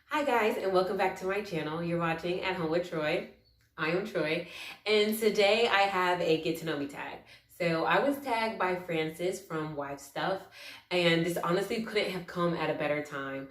Hi guys, and welcome back to my channel. You're watching At Home with Troy. I am Troy, and today I have a get to know me tag. So I was tagged by Francis from Wife Stuff, and this honestly couldn't have come at a better time.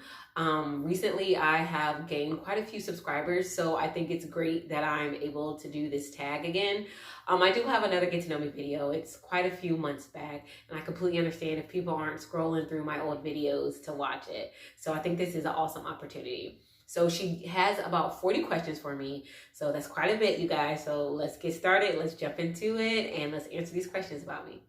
Recently, I have gained quite a few subscribers, so I think it's great that I'm able to do this tag again. I do have another get to know me video. It's quite a few months back, and I completely understand if people aren't scrolling through my old videos to watch it. So I think this is an awesome opportunity. So she has about 40 questions for me. So that's quite a bit, you guys. So let's get started. Let's jump into it and let's answer these questions about me.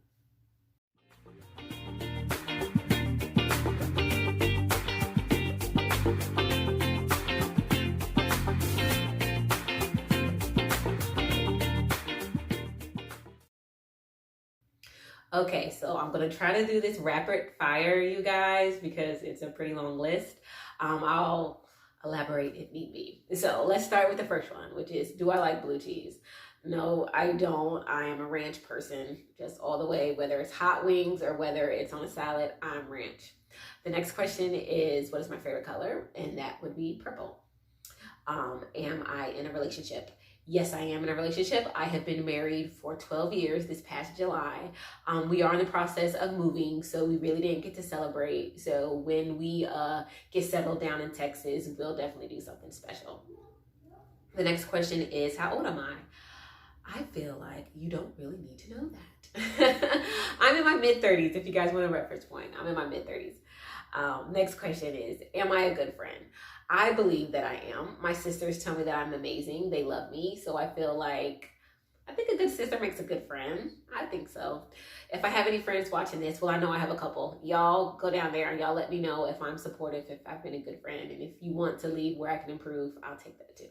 Okay, so I'm gonna try to do this rapid fire, you guys, because it's a pretty long list. I'll elaborate if need be. So let's start with the first one, which is, do I like blue cheese? No, I don't. I am a ranch person, just all the way, whether it's hot wings or whether it's on a salad, I'm ranch. The next question is, what is my favorite color? And that would be purple. Am I in a relationship? Yes, I am in a relationship. I have been married for 12 years this past July. We are in the process of moving, so we really didn't get to celebrate. So when we get settled down in Texas, we'll definitely do something special. The next question is, how old am I? I feel like you don't really need to know that. I'm in my mid 30s, if you guys want a reference point. I'm in my mid 30s. Next question is, am I a good friend? I believe that I am. My sisters tell me that I'm amazing. They love me. So I feel like, I think a good sister makes a good friend. I think so. If I have any friends watching this, well, I know I have a couple. Y'all go down there and y'all let me know if I'm supportive, if I've been a good friend. And if you want to leave where I can improve, I'll take that too.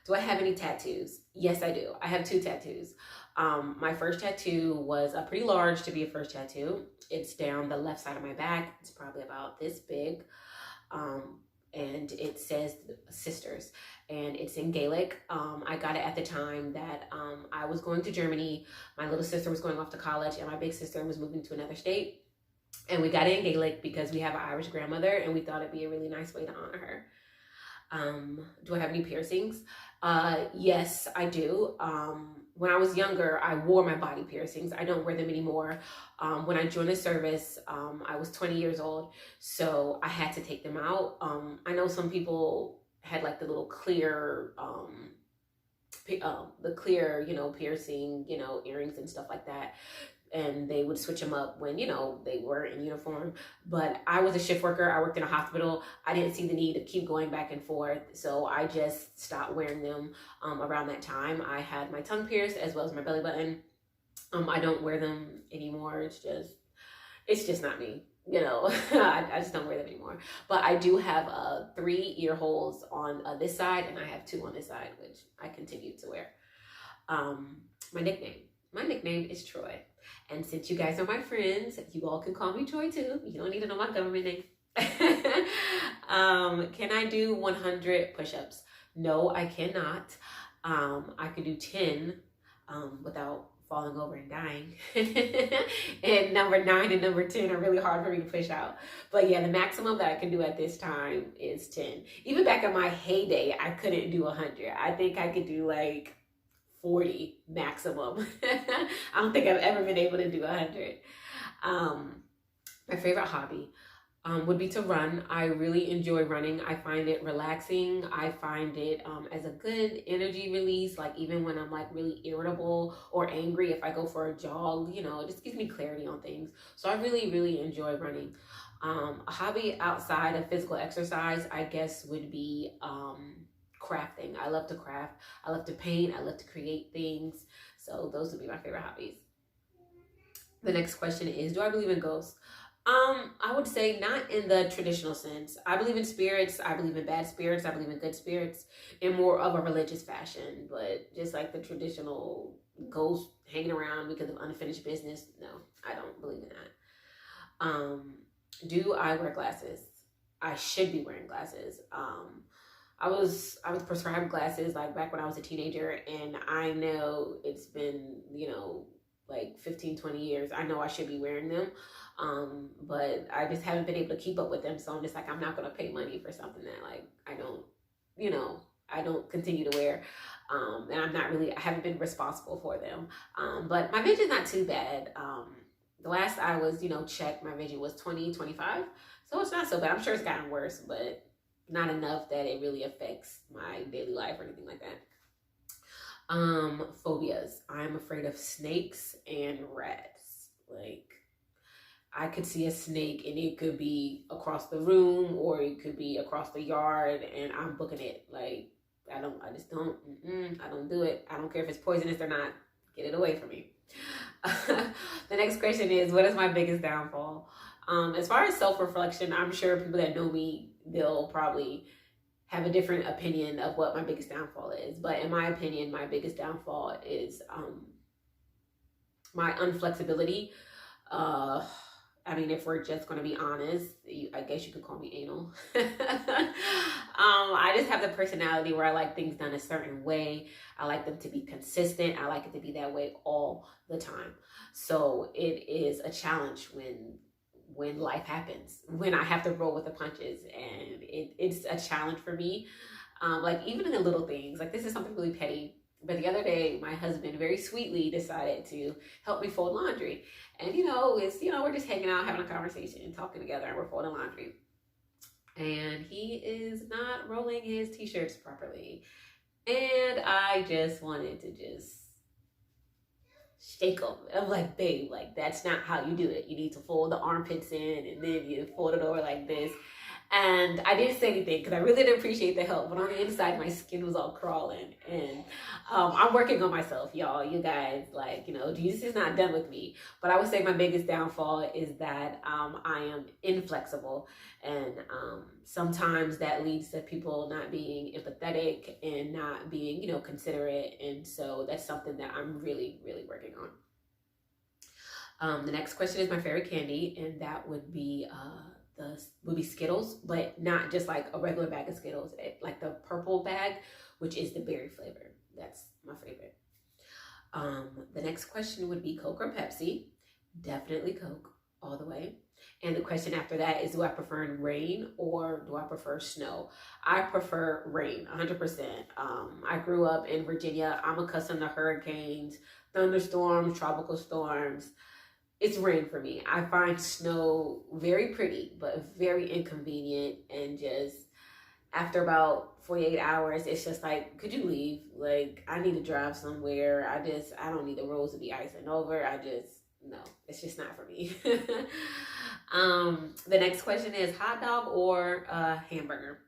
Do I have any tattoos? Yes, I do. I have two tattoos. My first tattoo was pretty large to be a first tattoo. It's down the left side of my back. It's probably about this big. And it says sisters, and it's in Gaelic. I got it at the time that I was going to Germany. My little sister was going off to college, and my big sister was moving to another state. And we got it in Gaelic because we have an Irish grandmother, and we thought it'd be a really nice way to honor her. Do I have any piercings? Yes, I do. When I was younger, I wore my body piercings. I don't wear them anymore. When I joined the service, I was 20 years old, so I had to take them out. I know some people had like the little clear, the clear, piercing, earrings and stuff like that, and they would switch them up when they were in uniform. But I was a shift worker. I worked in a hospital. I didn't see the need to keep going back and forth, so I just stopped wearing them. Around that time, I had my tongue pierced as well as my belly button. I don't wear them anymore. It's just not me. I just don't wear them anymore. But I do have 3 ear holes on this side, and I have 2 on this side, which I continue to wear. My nickname. My nickname is Troy. And since you guys are my friends, you all can call me Troy too. You don't need to know my government name. Can I do 100 push-ups? No, I cannot. I could do 10 without falling over and dying. And number 9 and number 10 are really hard for me to push out. But yeah, the maximum that I can do at this time is 10. Even back in my heyday, I couldn't do 100. I think I could do like 40 maximum. I don't think I've ever been able to do 100. My favorite hobby would be to run. I really enjoy running. I find it relaxing. I find it as a good energy release. Like even when I'm like really irritable or angry, if I go for a jog, it just gives me clarity on things. So I really, really enjoy running. A hobby outside of physical exercise, I guess, would be crafting. I love to craft. I love to paint. I love to create things. So those would be my favorite hobbies. The next question is, do I believe in ghosts? I would say not in the traditional sense. I believe in spirits. I believe in bad spirits. I believe in good spirits in more of a religious fashion. But just like the traditional ghost hanging around because of unfinished business, no, I don't believe in that. Do I wear glasses? I should be wearing glasses. I was prescribed glasses like back when I was a teenager, and I know it's been, like 15, 20 years. I know I should be wearing them. But I just haven't been able to keep up with them. So I'm just like, I'm not going to pay money for something that like, I don't, you know, I don't continue to wear. And I haven't been responsible for them. But my vision's not too bad. The last I was, checked, my vision was 20/25. So it's not so bad. I'm sure it's gotten worse, but not enough that it really affects my daily life or anything like that. Phobias. I'm afraid of snakes and rats. Like, I could see a snake and it could be across the room or it could be across the yard and I'm booking it. Like, I don't do it. I don't care if it's poisonous or not. Get it away from me. The next question is, what is my biggest downfall? As far as self-reflection, I'm sure people that know me, they'll probably have a different opinion of what my biggest downfall is. But in my opinion, my biggest downfall is my unflexibility. If we're just going to be honest, I guess you could call me anal. I just have the personality where I like things done a certain way. I like them to be consistent. I like it to be that way all the time. So it is a challenge when life happens, when I have to roll with the punches, and it's a challenge for me. Like even in the little things, like this is something really petty. But the other day, my husband very sweetly decided to help me fold laundry. And, we're just hanging out, having a conversation, talking together, and we're folding laundry. And he is not rolling his t-shirts properly. And I just wanted to just shake him. I'm like, babe, like, that's not how you do it. You need to fold the armpits in, and then you fold it over like this. And I didn't say anything because I really didn't appreciate the help. But on the inside, my skin was all crawling. And I'm working on myself, y'all. You guys, Jesus is not done with me. But I would say my biggest downfall is that I am inflexible. And sometimes that leads to people not being empathetic and not being, considerate. And so that's something that I'm really, really working on. The next question is my favorite candy. And that would be... Skittles, but not just like a regular bag of Skittles, like the purple bag, which is the berry flavor. That's my favorite. The next question would be Coke or Pepsi. Definitely Coke all the way. And the question after that is, do I prefer rain or do I prefer snow? I prefer rain, 100%. I grew up in Virginia. I'm accustomed to hurricanes, thunderstorms, tropical storms. It's rain for me. I find snow very pretty, but very inconvenient. And just after about 48 hours, it's just like, could you leave? Like, I need to drive somewhere. I don't need the roads to be icing over. No, it's just not for me. The next question is hot dog or hamburger?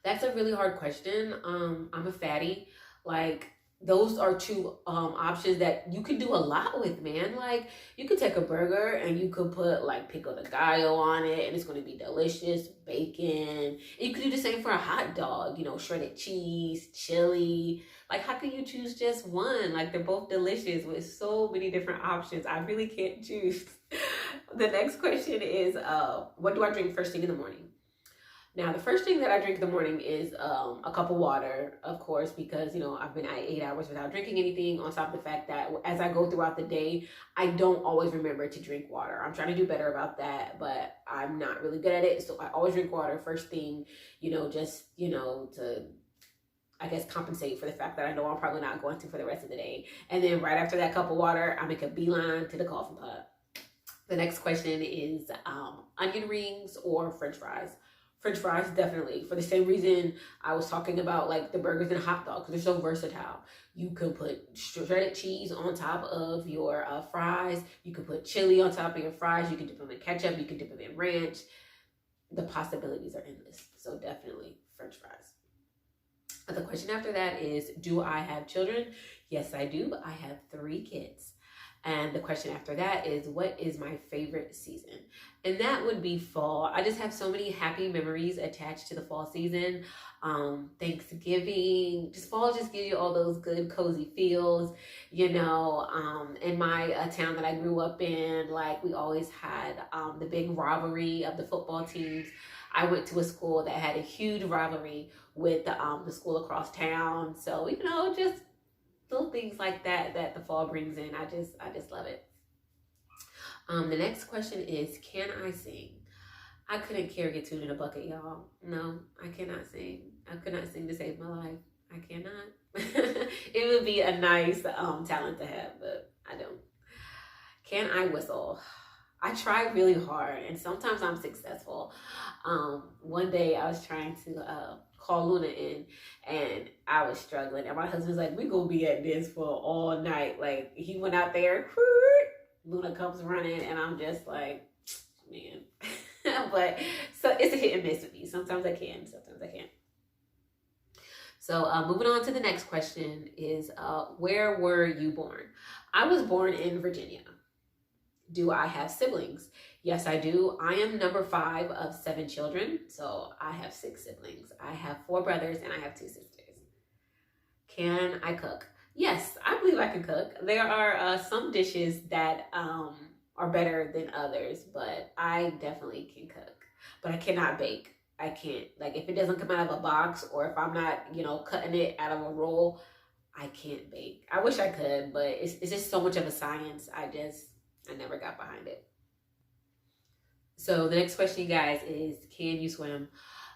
That's a really hard question. I'm a fatty. Like, those are two options that you can do a lot with, man. Like, you could take a burger and you could put like pico de gallo on it and it's going to be delicious, bacon. And you could do the same for a hot dog, shredded cheese, chili. Like, how can you choose just one? Like, they're both delicious with so many different options. I really can't choose. The next question is, what do I drink first thing in the morning? Now, the first thing that I drink in the morning is a cup of water, of course, because, I've been at 8 hours without drinking anything, on top of the fact that as I go throughout the day, I don't always remember to drink water. I'm trying to do better about that, but I'm not really good at it. So I always drink water first thing, to, I guess, compensate for the fact that I know I'm probably not going to for the rest of the day. And then right after that cup of water, I make a beeline to the coffee pot. The next question is onion rings or French fries. French fries, definitely. For the same reason I was talking about like the burgers and hot dogs, because they're so versatile. You could put shredded cheese on top of your fries. You could put chili on top of your fries. You could dip them in ketchup. You could dip them in ranch. The possibilities are endless. So definitely French fries. The question after that is, do I have children? Yes, I do. I have 3 kids. And the question after that is, what is my favorite season? And that would be fall. I just have so many happy memories attached to the fall season. Thanksgiving, fall just gives you all those good cozy feels. In my town that I grew up in, like, we always had the big rivalry of the football teams. I went to a school that had a huge rivalry with the school across town. So, just little things like that that the fall brings in. I just love it. The next question is, can I sing? I couldn't carry a tune in a bucket, y'all. No, I cannot sing. I could not sing to save my life. I cannot. It would be a nice talent to have, but I don't. Can I whistle? I try really hard, and sometimes I'm successful. One day I was trying to call Luna in, and I was struggling, and my husband's like, "We gonna be at this for all night." Like, he went out there, Luna comes running, and I'm just like, man. But so it's a hit and miss with me. Sometimes I can, sometimes I can't. So moving on to the next question is, where were you born? I was born in Virginia. Do I have siblings? Yes, I do. I am number 5 of 7 children, so I have 6 siblings. I have 4 brothers and I have 2 sisters. Can I cook? Yes, I believe I can cook. There are some dishes that are better than others, but I definitely can cook. But I cannot bake. I can't. Like, if it doesn't come out of a box, or if I'm not, cutting it out of a roll, I can't bake. I wish I could, but it's just so much of a science. I never got behind it. So the next question, you guys, is, can you swim?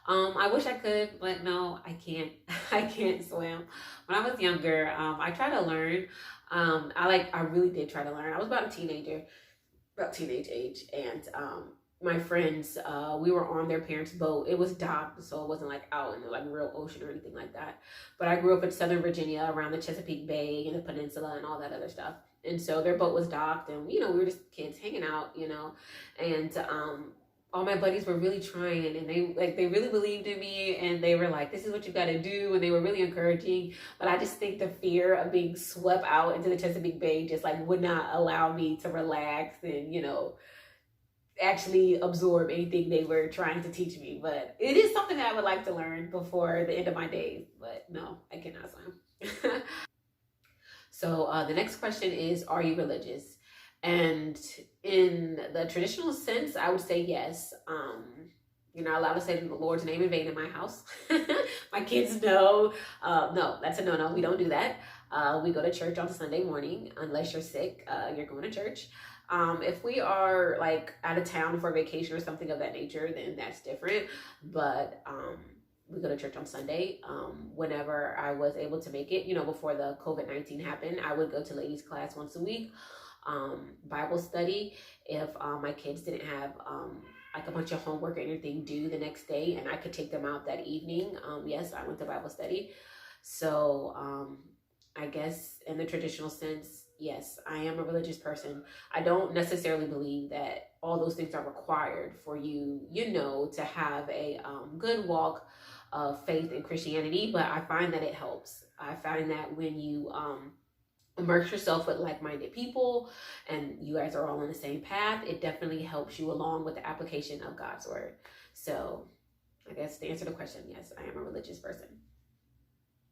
I wish I could, but no, I can't. I can't swim. When I was younger, I tried to learn. I really did try to learn. I was about teenage age, and my friends, we were on their parents' boat. It was docked, so it wasn't like out in the like real ocean or anything like that. But I grew up in Southern Virginia, around the Chesapeake Bay and the peninsula and all that other stuff. And so their boat was docked, and we were just kids hanging out, and all my buddies were really trying, and they really believed in me, and they were like, "This is what you got to do," and they were really encouraging. But I just think the fear of being swept out into the Chesapeake Bay just like would not allow me to relax and actually absorb anything they were trying to teach me. But it is something that I would like to learn before the end of my days. But no, I cannot swim. So the next question is, are you religious? And in the traditional sense, I would say yes. You're not allowed to say the Lord's name in vain in my house. My kids know. No, that's a no-no. We don't do that. We go to church on Sunday morning. Unless you're sick, you're going to church. If we are like out of town for a vacation or something of that nature, then that's different. But we go to church on Sunday. Whenever I was able to make it, before the COVID-19 happened, I would go to ladies class once a week. Bible study. If my kids didn't have like a bunch of homework or anything due the next day, and I could take them out that evening, yes, I went to Bible study. So I guess in the traditional sense, yes, I am a religious person. I don't necessarily believe that all those things are required for you, to have a good walk of faith in Christianity, but I find that it helps. I find that when you immerse yourself with like-minded people and you guys are all on the same path, it definitely helps you along with the application of God's word. So I guess to answer the question, yes, I am a religious person.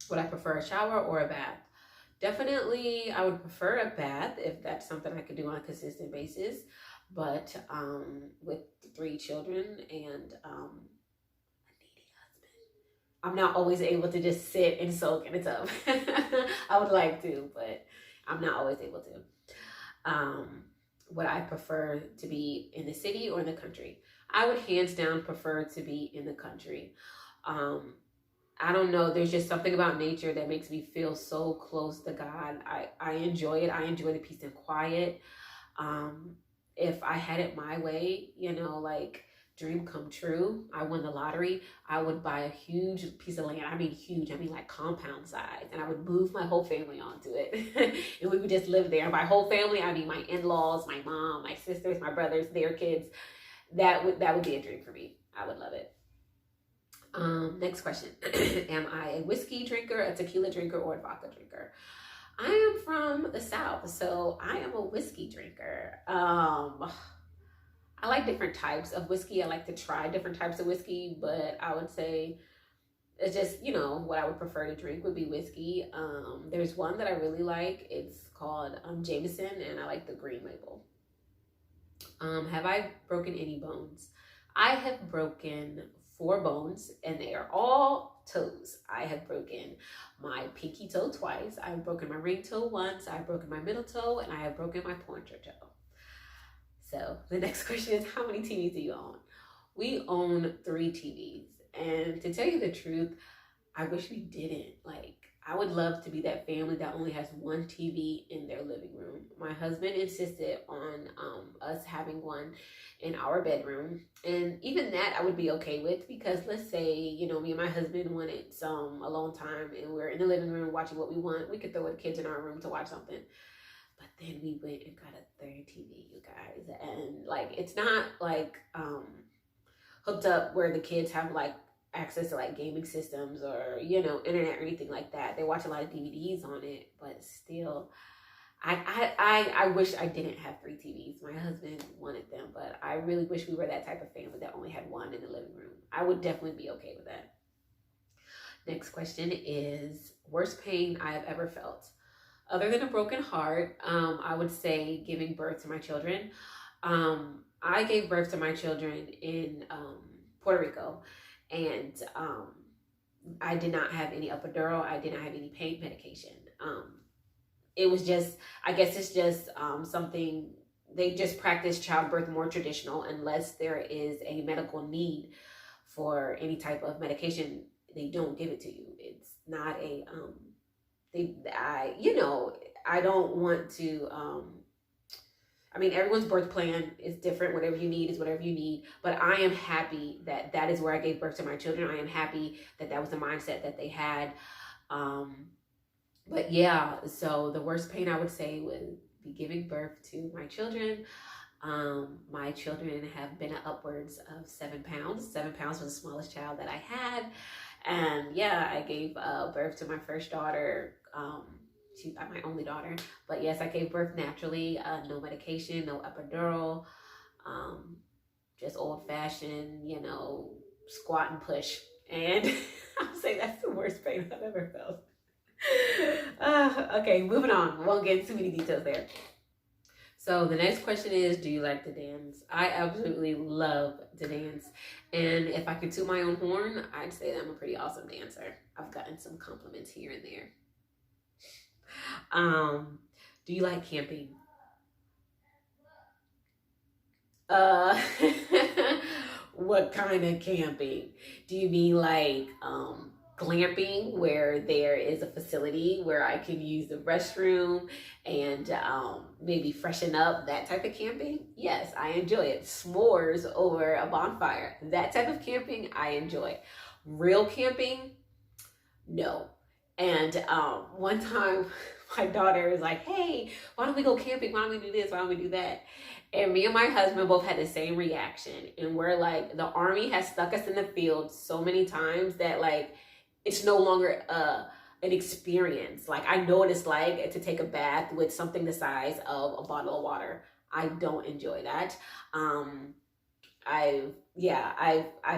Would I prefer a shower or a bath? Definitely, I would prefer a bath if that's something I could do on a consistent basis. But with 3 children and a needy husband, I'm not always able to just sit and soak in a tub. I would like to, but I'm not always able to. Would I prefer to be in the city or in the country? I would hands down prefer to be in the country. I don't know. There's just something about nature that makes me feel so close to God. I enjoy it. I enjoy the peace and quiet. If I had it my way, like dream come true, I won the lottery, I would buy a huge piece of land. I mean huge. I mean like compound size. And I would move my whole family onto it. And we would just live there. And by whole family, I mean my in-laws, my mom, my sisters, my brothers, their kids. That would be a dream for me. I would love it. Next question. Am I a whiskey drinker, a tequila drinker, or a vodka drinker? I am from the South, so I am a whiskey drinker. I like different types of whiskey. I like to try different types of whiskey, but I would say it's just, what I would prefer to drink would be whiskey. There's one that I really like. It's called Jameson, and I like the green label. Have I broken any bones? I have broken 4 bones, and they are all toes. I have broken my pinky toe twice. I've broken my ring toe once. I've broken my middle toe, and I have broken my pointer toe. So the next question is, how many TVs do you own? We own 3 TVs. And to tell you the truth, I wish we didn't. Like, I would love to be that family that only has 1 TV in their living room. My husband insisted on us having one in our bedroom. And even that I would be okay with, because let's say, you know, me and my husband wanted some alone time and we're in the living room watching what we want. We could throw the kids in our room to watch something. But then we went and got a 3rd TV, you guys. And like, it's not like hooked up where the kids have like access to like gaming systems or, you know, internet or anything like that. They watch a lot of DVDs on it, but still, I wish I didn't have 3 TVs. My husband wanted them, but I really wish we were that type of family that only had 1 in the living room. I would definitely be okay with that. Next question is, worst pain I have ever felt. Other than a broken heart, I would say giving birth to my children. I gave birth to my children in Puerto Rico, and I did not have any epidural. I did not have any pain medication. It was just, I guess it's just something, they just practice childbirth more traditional. Unless there is a medical need for any type of medication, they don't give it to you. It's not a, I don't want to, I mean, everyone's birth plan is different. Whatever you need is whatever you need. But I am happy that that is where I gave birth to my children. I am happy that that was the mindset that they had. But yeah, so the worst pain I would say would be giving birth to my children. My children have been upwards of 7 pounds. 7 pounds was the smallest child that I had. And yeah, I gave birth to my first daughter. She's my only daughter. But yes, I gave birth naturally. No medication, no epidural. Just old-fashioned, you know, squat and push. And I'll say that's the worst pain I've ever felt. Okay, moving on. We won't get into too many details there. So the next question is, do you like to dance? I absolutely love to dance. And if I could toot my own horn, I'd say that I'm a pretty awesome dancer. I've gotten some compliments here and there. Do you like camping? What kind of camping? Do you mean like glamping, where there is a facility where I can use the restroom and maybe freshen up, that type of camping? Yes, I enjoy it. S'mores over a bonfire, that type of camping I enjoy. Real camping, no. And one time my daughter was like, hey, why don't we go camping? Why don't we do this? Why don't we do that? And me and my husband both had the same reaction. And we're like, the Army has stuck us in the field so many times that like, it's no longer an experience. Like, I know what it's like to take a bath with something the size of a bottle of water. I don't enjoy that. I've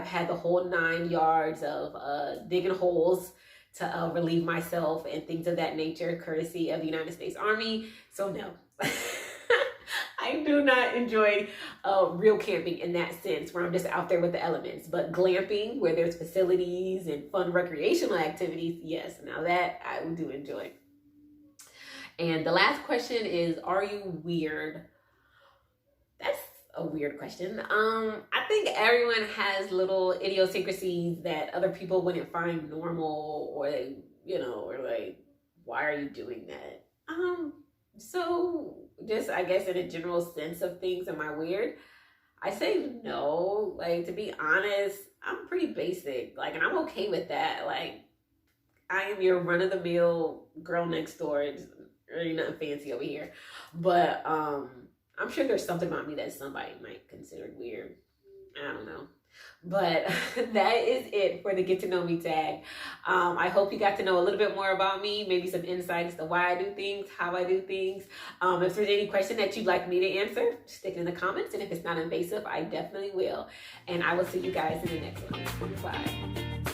had the whole 9 yards of digging holes to relieve myself and things of that nature, courtesy of the United States Army. So no. I do not enjoy real camping in that sense, where I'm just out there with the elements. But glamping, where there's facilities and fun recreational activities, yes, now that I do enjoy. And the last question is, are you weird? That's a weird question. I think everyone has little idiosyncrasies that other people wouldn't find normal, or they, you know, or like, why are you doing that? So just, I guess, in a general sense of things, am I weird? I say no. Like, to be honest, I'm pretty basic. Like, and I'm okay with that. Like, I am your run-of-the-mill girl next door. It's really nothing fancy over here. But I'm sure there's something about me that somebody might consider weird. I don't know. But that is it for the Get to Know Me tag. I hope you got to know a little bit more about me, maybe some insights to why I do things, how I do things. If there's any question that you'd like me to answer, stick it in the comments. And if it's not invasive, I definitely will. And I will see you guys in the next one. Bye.